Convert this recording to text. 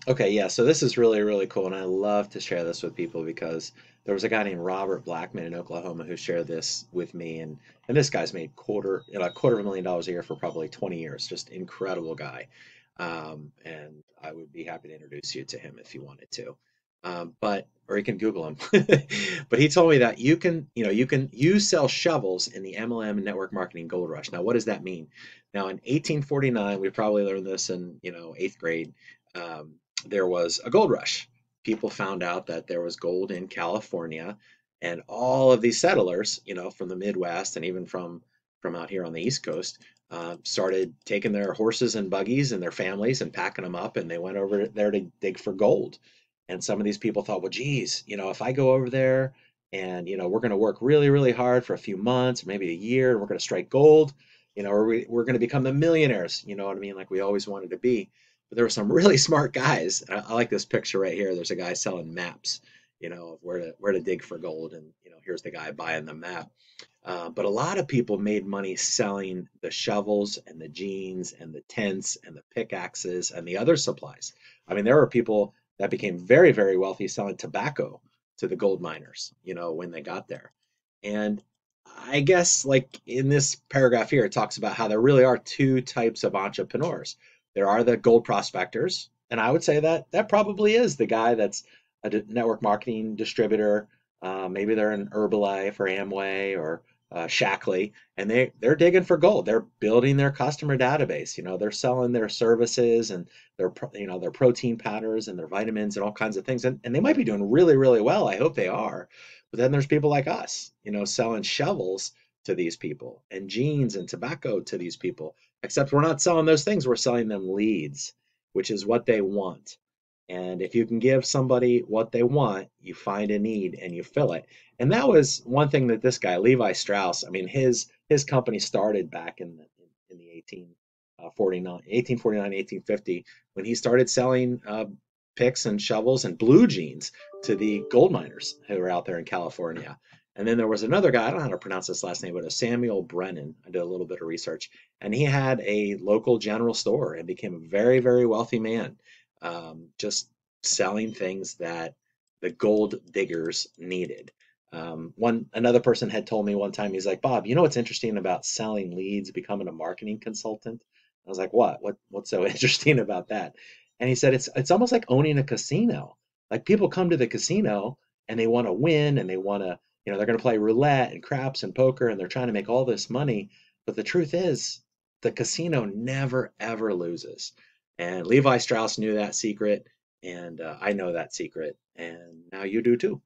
Okay, yeah, so this is really, really cool, and I love to share this with people because there was a guy named Robert Blackman in Oklahoma who shared this with me, and this guy's made a quarter of $1 million a year for probably 20 years. Just incredible guy. And I would be happy to introduce you to him if you wanted to. Or you can Google him. But he told me that you sell shovels in the MLM network marketing gold rush. Now, what does that mean? Now, in 1849, we probably learned this in, eighth grade. Um, there was a gold rush. People found out that there was gold in California, and all of these settlers, from the Midwest and even from out here on the East Coast, started taking their horses and buggies and their families and packing them up, and they went over there to dig for gold. And some of these people thought, well, geez, if I go over there and we're going to work really, really hard for a few months, maybe a year, and we're going to strike gold, or we're going to become the millionaires, you know what I mean, like we always wanted to be. But there were some really smart guys. I like this picture right here. There's a guy selling maps, of where to dig for gold, and here's the guy buying the map. But a lot of people made money selling the shovels and the jeans and the tents and the pickaxes and the other supplies. I mean, there were people that became very, very wealthy selling tobacco to the gold miners, when they got there. And I guess, like in this paragraph here, it talks about how there really are two types of entrepreneurs. There are the gold prospectors, and I would say that that probably is the guy that's a network marketing distributor. Maybe they're an Herbalife or Amway or Shackley, and they're digging for gold. They're building their customer database. They're selling their services and their protein powders and their vitamins and all kinds of things, and they might be doing really, really well. I hope they are. But then there's people like us, selling shovels to these people and jeans and tobacco to these people. Except we're not selling those things, we're selling them leads, which is what they want. And if you can give somebody what they want, you find a need and you fill it. And that was one thing that this guy, Levi Strauss, I mean, his company started back in the 1849, 1850, when he started selling picks and shovels and blue jeans to the gold miners who were out there in California. And then there was another guy, I don't know how to pronounce this last name, but a Samuel Brennan. I did a little bit of research, and he had a local general store and became a very, very wealthy man, just selling things that the gold diggers needed. Another person had told me one time, he's like, Bob, you know what's interesting about selling leads, becoming a marketing consultant? I was like, what? What's so interesting about that? And he said, it's almost like owning a casino. Like people come to the casino and they want to win and they want to, they're going to play roulette and craps and poker and they're trying to make all this money. But the truth is, the casino never ever loses. And Levi Strauss knew that secret, and I know that secret, and now you do too.